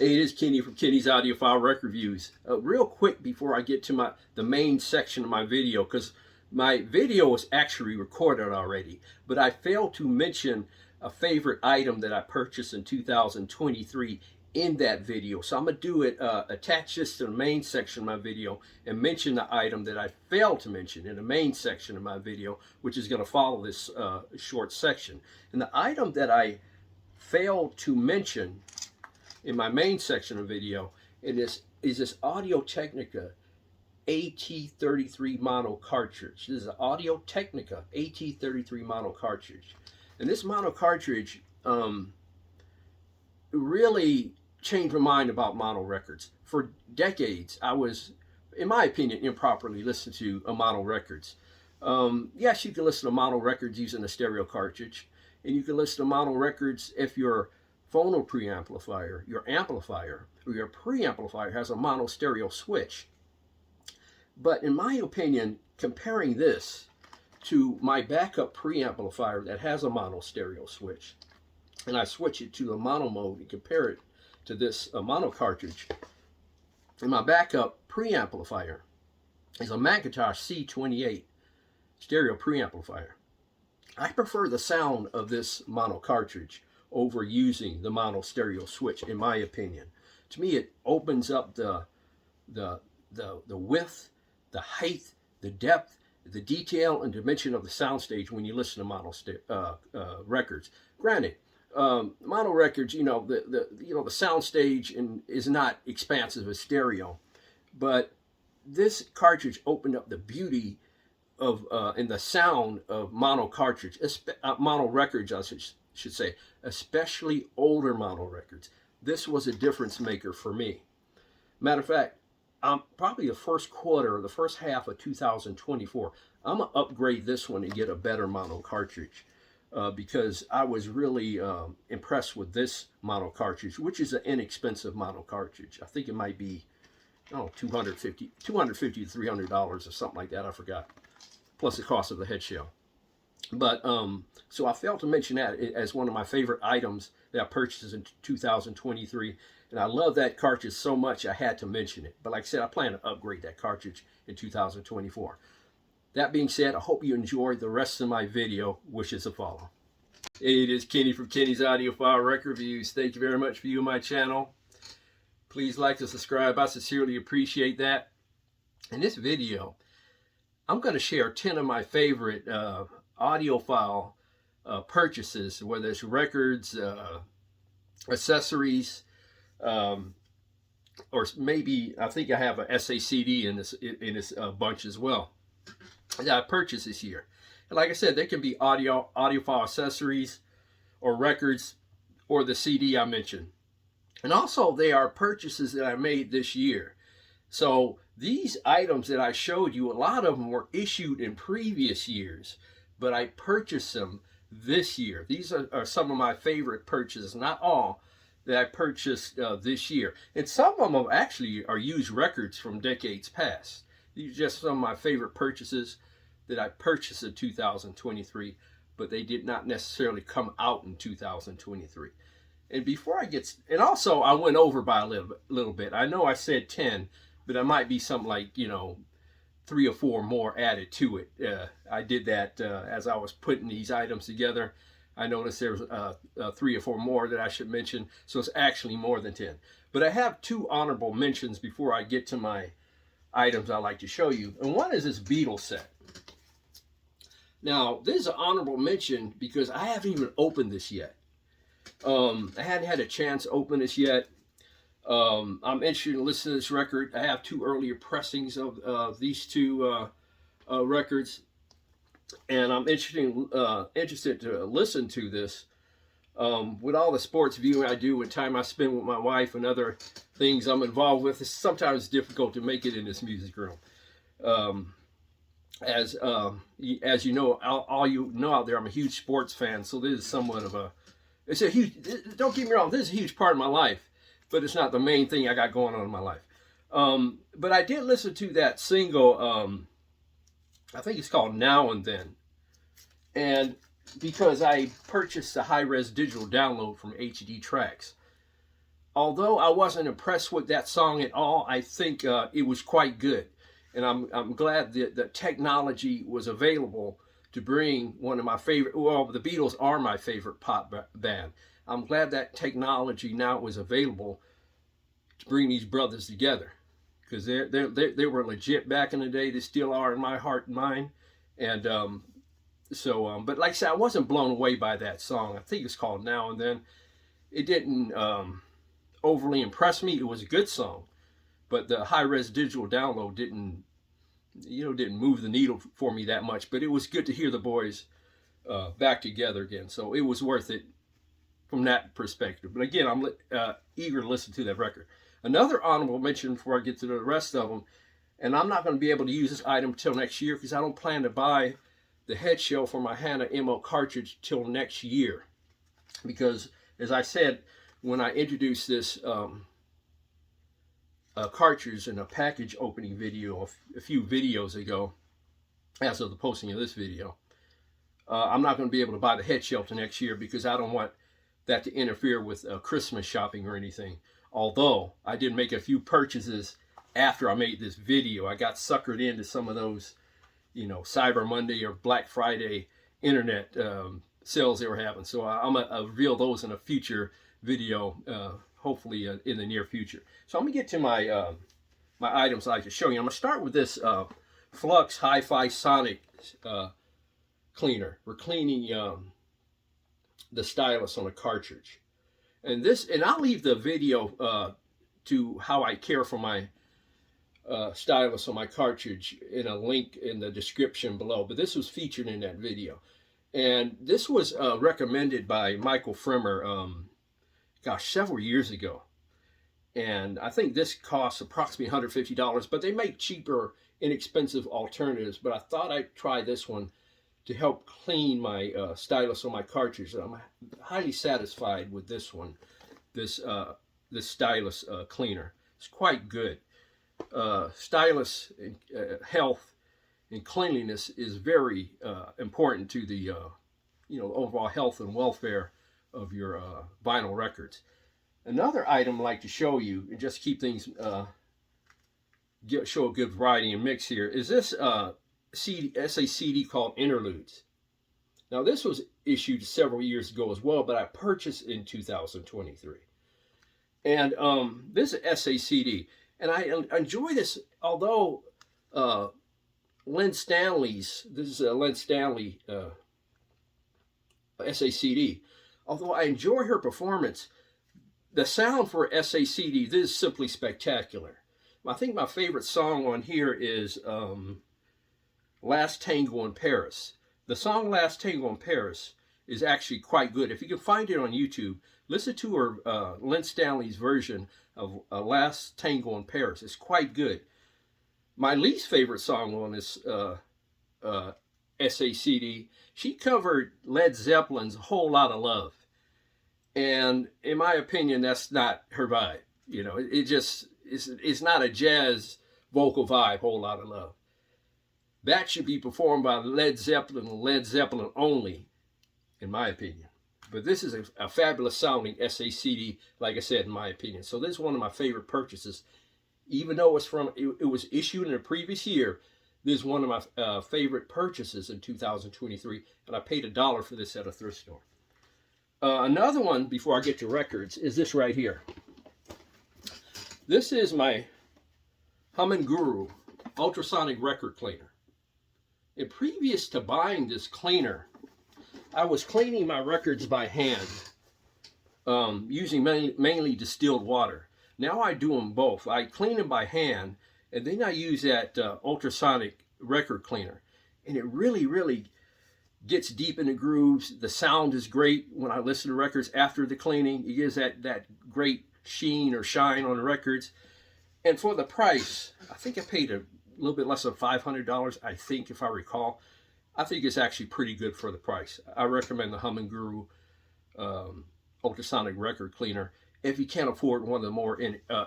Hey, it is Kenny from Kenny's Audiophile Record Reviews. Real quick before I get to the main section of my video, because my video was actually recorded already, but I failed to mention a favorite item that I purchased in 2023 in that video. So I'm going to do it, attach this to the main section of my video and mention the item that I failed to mention in the main section of my video, which is going to follow this short section. And the item that I failed to mention in my main section of video is this Audio-Technica AT33 mono cartridge. This is an Audio-Technica AT33 mono cartridge. And this mono cartridge really changed my mind about mono records. For decades, I was, in my opinion, improperly listening to mono records. Yes, you can listen to mono records using a stereo cartridge, and you can listen to mono records if your phono preamplifier, your amplifier, or your preamplifier has a mono stereo switch. But in my opinion, comparing this to my backup preamplifier that has a mono stereo switch, and I switch it to the mono mode and compare it to this mono cartridge, and my backup preamplifier is a Macintosh C28 stereo preamplifier. I prefer the sound of this mono cartridge over using the mono stereo switch, in my opinion. To me, it opens up the width, the height, the depth, the detail and dimension of the soundstage when you listen to mono records. Granted, mono records, the soundstage is not expansive as stereo, but this cartridge opened up the beauty of and the sound of mono cartridge, mono records, I should say, especially older mono records. This was a difference maker for me. Matter of fact, probably the first quarter or the first half of 2024, I'm gonna upgrade this one and get a better mono cartridge because I was really impressed with this mono cartridge, which is an inexpensive mono cartridge. I think it might be, $250 to $300 or something like that. I forgot. Plus the cost of the head shell. But so I failed to mention that as one of my favorite items that I purchased in 2023, and I love that cartridge so much I had to mention it. But like I said, I plan to upgrade that cartridge in 2024. That being said, I hope you enjoyed the rest of my video, which is to follow. Hey, it is Kenny from Kenny's Audiophile Record Reviews. Thank you very much for viewing my channel. Please like and subscribe. I sincerely appreciate that. In this video, I'm going to share 10 of my favorite audiophile purchases, whether it's records, accessories, or maybe I think I have a SACD in this bunch as well that I purchased this year. And like I said, they can be audiophile accessories or records or the CD I mentioned. And also they are purchases that I made this year. So these items that I showed you, a lot of them were issued in previous years, but I purchased them this year. These are some of my favorite purchases, not all, that I purchased this year. And some of them actually are used records from decades past. These are just some of my favorite purchases that I purchased in 2023, but they did not necessarily come out in 2023. And before I get, and also I went over by a little bit. I know I said 10, but it might be something like, 3 or 4 more added to it. I did that as I was putting these items together. I noticed there was 3 or 4 more that I should mention, so it's actually more than 10. But I have 2 honorable mentions before I get to my items I'd like to show you. And one is this Beatles set. Now, this is an honorable mention because I haven't even opened this yet. I hadn't had a chance to open this yet. I'm interested in listening to this record. I have 2 earlier pressings of these 2 records, and I'm interested to listen to this. With all the sports viewing I do and time I spend with my wife and other things I'm involved with, it's sometimes difficult to make it in this music room. As you know, all you know out there, I'm a huge sports fan, so this is somewhat of it's a huge, don't get me wrong, this is a huge part of my life, but it's not the main thing I got going on in my life. But I did listen to that single, I think it's called Now and Then. And because I purchased a high-res digital download from HD Tracks, although I wasn't impressed with that song at all, I think it was quite good. And I'm glad that the technology was available to bring one of my favorite, well, the Beatles are my favorite pop band. I'm glad that technology now was available to bring these brothers together, because they were legit back in the day. They still are in my heart and mind. And but like I said, I wasn't blown away by that song. I think it's called Now and Then. It didn't overly impress me. It was a good song, but the high-res digital download didn't move the needle for me that much. But it was good to hear the boys back together again, so it was worth it from that perspective. But again, I'm eager to listen to that record. Another honorable mention before I get to the rest of them, and I'm not going to be able to use this item till next year because I don't plan to buy the head shell for my Hannah MO cartridge till next year, because as I said when I introduced this cartridge in a package opening video a few videos ago, as of the posting of this video, I'm not going to be able to buy the head shell till next year because I don't want that to interfere with Christmas shopping or anything. Although I did make a few purchases after I made this video. I got suckered into some of those, Cyber Monday or Black Friday internet sales they were having. So I'm going to reveal those in a future video, hopefully in the near future. So I'm going to get to my my items I like to show you. I'm going to start with this Flux Hi-Fi Sonic cleaner. We're cleaning the stylus on a cartridge. And I'll leave the video to how I care for my stylus on my cartridge in a link in the description below. But this was featured in that video. And this was recommended by Michael Fremer, several years ago. And I think this costs approximately $150, but they make cheaper, inexpensive alternatives. But I thought I'd try this one to help clean my stylus on my cartridge. I'm highly satisfied with this one, this stylus cleaner. It's quite good. Stylus health and cleanliness is very important to the overall health and welfare of your vinyl records. Another item I'd like to show you, and just keep things show a good variety and mix here, is this SACD called Interludes. Now this was issued several years ago as well, but I purchased in 2023. And this is SACD, and I enjoy this. Although Len Stanley's, this is a Len Stanley SACD. Although I enjoy her performance, the sound for SACD, this is simply spectacular. I think my favorite song on here is Last Tango in Paris. The song Last Tango in Paris is actually quite good. If you can find it on YouTube, listen to her, Len Stanley's version of Last Tango in Paris. It's quite good. My least favorite song on this SACD, she covered Led Zeppelin's Whole Lotta Love. And in my opinion, that's not her vibe. It's not a jazz vocal vibe, Whole Lotta Love. That should be performed by Led Zeppelin and Led Zeppelin only, in my opinion. But this is a fabulous sounding SACD, like I said, in my opinion. So this is one of my favorite purchases. Even though it was issued in the previous year, this is one of my favorite purchases in 2023, and I paid $1 for this at a thrift store. Another one, before I get to records, is this right here. This is my Humming Guru ultrasonic record cleaner. And previous to buying this cleaner, I was cleaning my records by hand, using mainly distilled water. Now I do them both. I clean them by hand, and then I use that ultrasonic record cleaner. And it really, really gets deep in the grooves. The sound is great when I listen to records after the cleaning. It gives that great sheen or shine on the records. And for the price, I think I paid a little bit less than $500, I think, if I recall. I think it's actually pretty good for the price. I recommend the Humming Guru ultrasonic record cleaner if you can't afford one of the more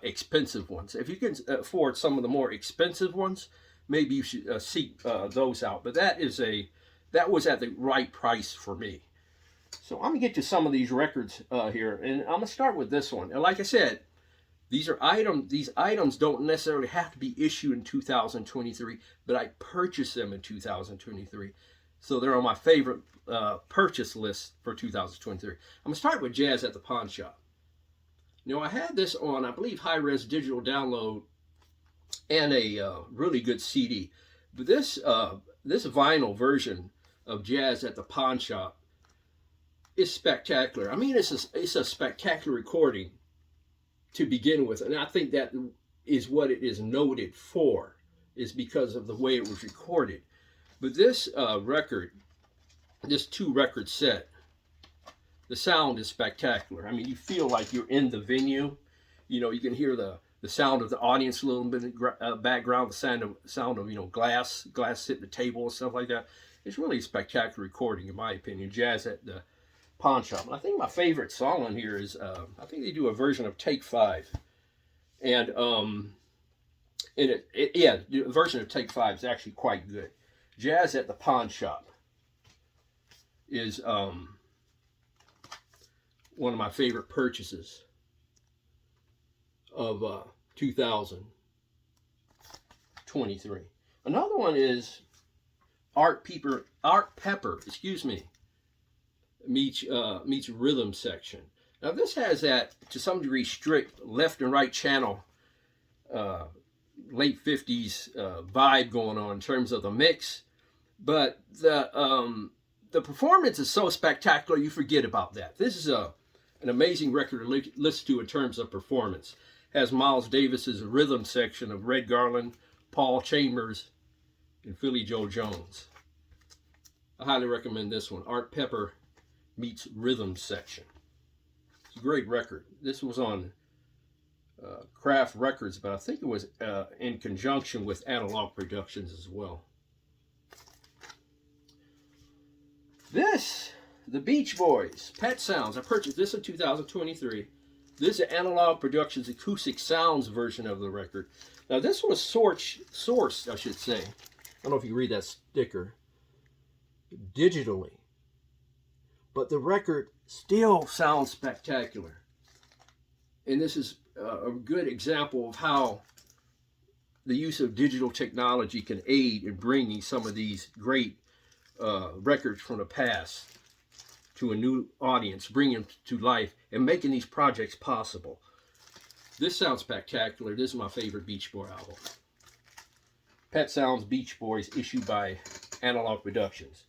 expensive ones. If you can afford some of the more expensive ones, maybe you should seek those out. But that was at the right price for me. So I'm gonna get to some of these records here, and I'm gonna start with this one. And like I said, these items don't necessarily have to be issued in 2023, but I purchased them in 2023, so they're on my favorite purchase list for 2023. I'm gonna start with Jazz at the Pawn Shop. Now I had this on, I believe, high-res digital download and a really good CD, but this vinyl version of Jazz at the Pawn Shop is spectacular. I mean, it's a spectacular recording to begin with, and I think that is what it is noted for, is because of the way it was recorded. But this record, this 2-record set, the sound is spectacular. I mean, you feel like you're in the venue. You know, you can hear the sound of the audience a little bit in the background, the sound of you know, glass hitting the table and stuff like that. It's really a spectacular recording, in my opinion. Jazz at the Pawn Shop. And I think my favorite song on here is, I think they do a version of Take 5. And the version of Take 5 is actually quite good. Jazz at the Pawn Shop is one of my favorite purchases of 2023. Another one is Art Pepper, meets Rhythm Section. Now this has that, to some degree, strict left and right channel, late 50s vibe going on in terms of the mix, but the performance is so spectacular you forget about that. This is an amazing record to listen to in terms of performance. It has Miles Davis's Rhythm Section of Red Garland, Paul Chambers, and Philly Joe Jones. I highly recommend this one, Art Pepper meets Rhythm Section. It's a great record. This was on Kraft Records, but I think it was in conjunction with Analog Productions as well. This, the Beach Boys, Pet Sounds. I purchased this in 2023. This is Analog Productions Acoustic Sounds version of the record. Now this was sourced, I should say. I don't know if you can read that sticker. Digitally. But the record still sounds spectacular. And this is a good example of how the use of digital technology can aid in bringing some of these great records from the past to a new audience, bringing them to life, and making these projects possible. This sounds spectacular. This is my favorite Beach Boy album. Pet Sounds Beach Boys, issued by Analog Productions.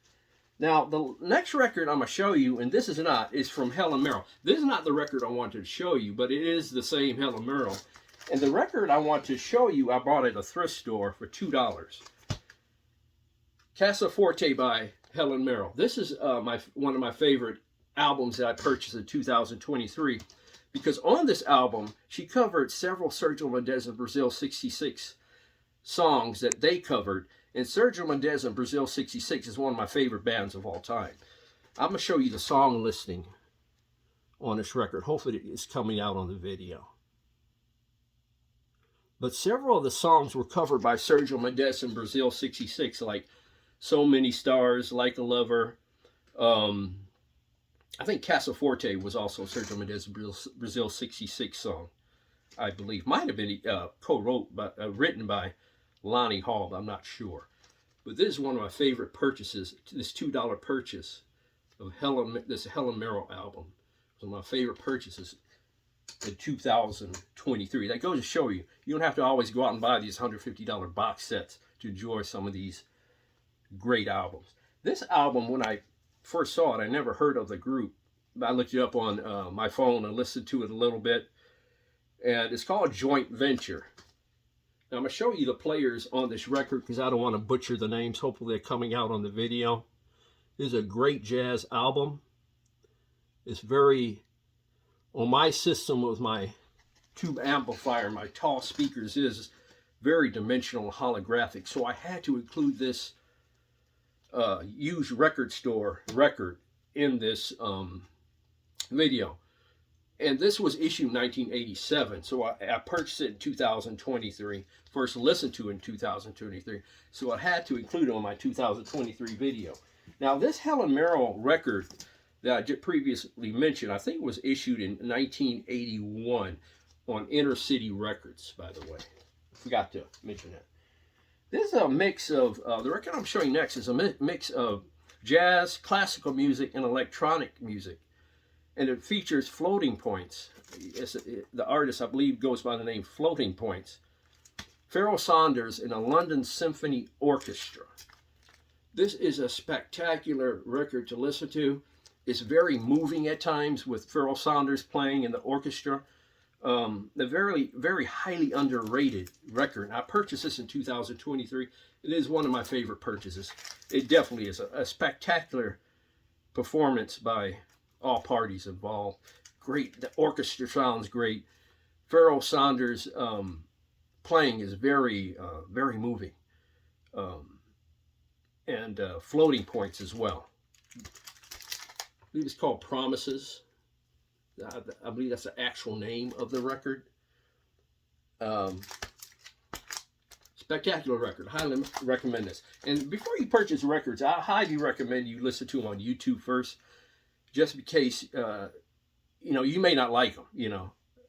Now, the next record I'm going to show you, and this is from Helen Merl. This is not the record I wanted to show you, but it is the same Helen Merl. And the record I want to show you, I bought at a thrift store for $2. Casa Forte by Helen Merl. This is one of my favorite albums that I purchased in 2023, because on this album, she covered several Sergio Mendes and Brazil 66 songs that they covered. And Sergio Mendes and Brazil 66 is one of my favorite bands of all time. I'm going to show you the song listing on this record. Hopefully it's coming out on the video. But several of the songs were covered by Sergio Mendes and Brazil 66, like So Many Stars, Like a Lover. I think Casa Forte was also Sergio Mendes and Brazil 66 song, I believe. Might have been written by Lonnie Hall, but I'm not sure. But this is one of my favorite purchases, this $2 purchase of this Helen Merl album. It's one of my favorite purchases in 2023. That goes to show you, you don't have to always go out and buy these $150 box sets to enjoy some of these great albums. This album, when I first saw it, I never heard of the group. I looked it up on my phone and listened to it a little bit. And it's called Joint Venture. Now, I'm going to show you the players on this record because I don't want to butcher the names. Hopefully they're coming out on the video. This is a great jazz album. It's very, on my system with my tube amplifier, my tall speakers, is very dimensional and holographic. So I had to include this used record store record in this video. And this was issued in 1987, so I purchased it in 2023, first listened to it in 2023, so I had to include it on my 2023 video. Now, this Helen Merl record, that I just previously mentioned, I think was issued in 1981 on Inner City Records, by the way. Forgot to mention that. This is a mix of, the record I'm showing next is a mix of jazz, classical music, and electronic music. And it features floating points. The artist, I believe, goes by the name Floating Points. Ferell Saunders and a London Symphony Orchestra. This is a spectacular record to listen to. It's very moving at times with Ferell Saunders playing in the orchestra. The very, very highly underrated record. I purchased this in 2023. It is one of my favorite purchases. It definitely is a spectacular performance by all parties involved. Great. The orchestra sounds great. Ferell Saunders playing is very, very moving. And floating points as well. I believe it's called Promises. I believe that's the actual name of the record. Spectacular record. Highly recommend this. And before you purchase records, I highly recommend you listen to them on YouTube first, just in case, you may not like them,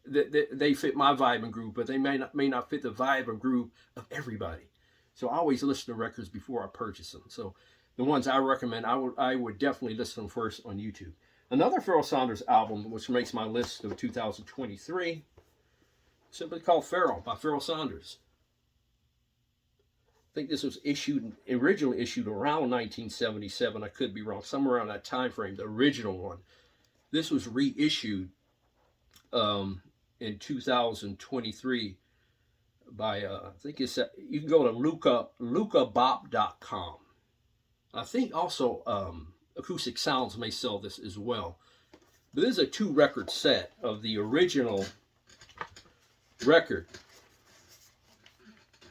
They fit my vibe and groove, but they may not fit the vibe and groove of everybody. So I always listen to records before I purchase them. So the ones I recommend, I would definitely listen to them first on YouTube. Another Ferell Saunders album, which makes my list of 2023, simply called Ferell by Ferell Saunders. I think this was originally issued around 1977. I could be wrong, somewhere around that time frame, the original one. This was reissued in 2023 by, I think it's, you can go to lucabop.com. I think also Acoustic Sounds may sell this as well. But this is a 2-record set of the original record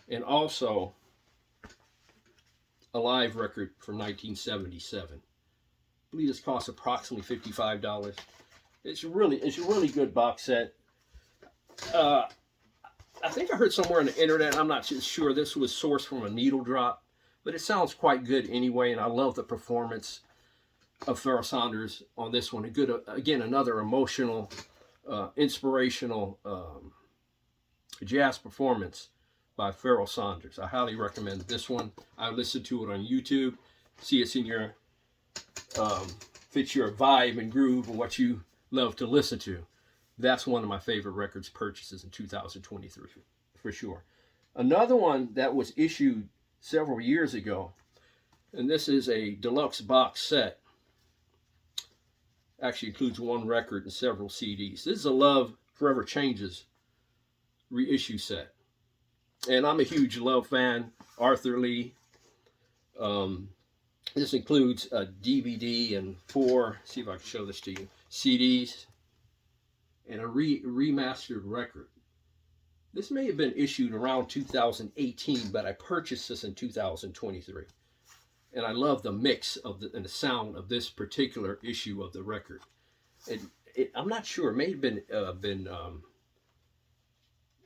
and also a live record from 1977. I believe this costs approximately $55. It's a really good box set. I think I heard somewhere on the internet, I'm not sure, this was sourced from a needle drop, but it sounds quite good anyway, and I love the performance of Ferell Saunders on this one. A good, again, another emotional, inspirational jazz performance by Ferell Saunders. I highly recommend this one. I listened to it on YouTube. See, it's in your, fits your vibe and groove and what you love to listen to. That's one of my favorite records purchases in 2023, for sure. Another one that was issued several years ago, and this is a deluxe box set. Actually includes one record and several CDs. This is a Love Forever Changes reissue set. And I'm a huge Love fan, Arthur Lee. This includes a DVD and 4, see if I can show this to you, CDs, and a remastered record. This may have been issued around 2018, but I purchased this in 2023. And I love the mix of and the sound of this particular issue of the record. I'm not sure, it may have been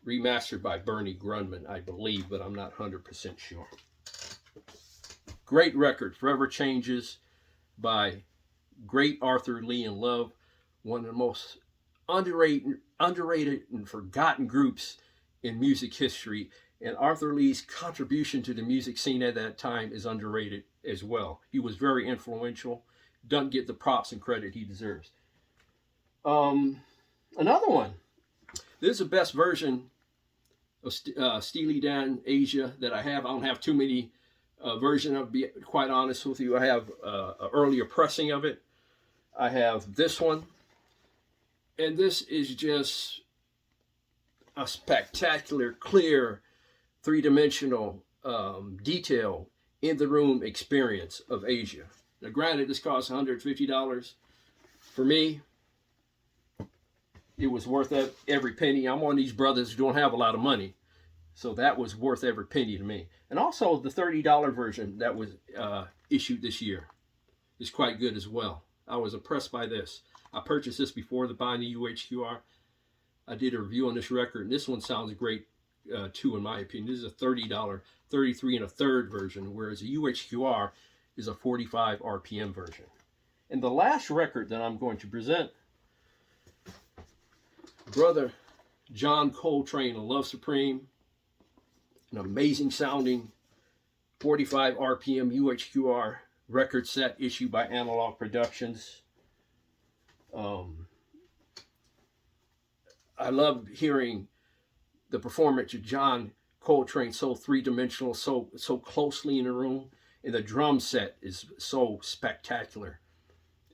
remastered by Bernie Grundman, I believe, but I'm not 100% sure. Great record, Forever Changes by great Arthur Lee and Love, one of the most underrated and forgotten groups in music history. And Arthur Lee's contribution to the music scene at that time is underrated as well. He was very influential. Doesn't get the props and credit he deserves. Another one. This is the best version of Steely Dan Asia that I have. I don't have too many versions, I'll be quite honest with you. I have an earlier pressing of it. I have this one. And this is just a spectacular, clear, three-dimensional, detail in the room experience of Asia. Now, granted, this costs $150. For me, it was worth every penny. I'm one of these brothers who don't have a lot of money, so that was worth every penny to me. And also, the $30 version that was issued this year is quite good as well. I was impressed by this. I purchased this before buying the UHQR. I did a review on this record, and this one sounds great too, in my opinion. This is a $30, 33 1/3 version, whereas a UHQR is a 45 RPM version. And the last record that I'm going to present, Brother John Coltrane, A Love Supreme, an amazing sounding 45 RPM UHQR record set issued by Analog Productions. I love hearing the performance of John Coltrane, so three-dimensional, so closely in the room, and the drum set is so spectacular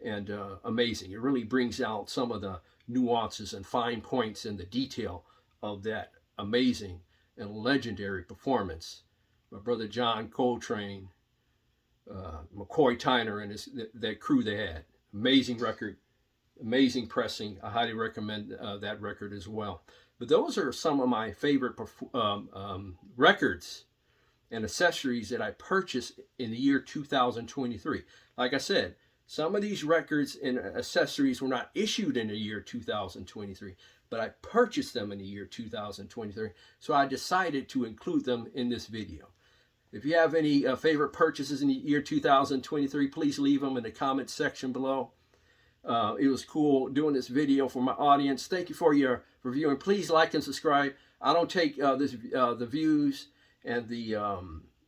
and amazing. It really brings out some of the nuances and fine points in the detail of that amazing and legendary performance by Brother John Coltrane, McCoy Tyner, and that crew they had. Amazing record, amazing pressing. I highly recommend that record as well. But those are some of my favorite records and accessories that I purchased in the year 2023. Like I said, some of these records and accessories were not issued in the year 2023, but I purchased them in the year 2023. So I decided to include them in this video. If you have any favorite purchases in the year 2023, please leave them in the comment section below. It was cool doing this video for my audience. Thank you for your reviewing. Please like and subscribe. I don't take the views and the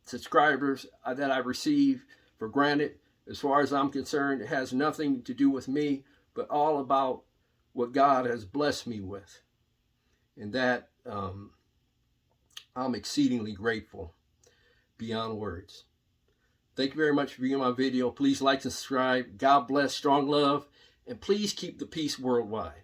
subscribers that I receive for granted. As far as I'm concerned, it has nothing to do with me, but all about what God has blessed me with. And that I'm exceedingly grateful beyond words. Thank you very much for viewing my video. Please like and subscribe. God bless, strong love, and please keep the peace worldwide.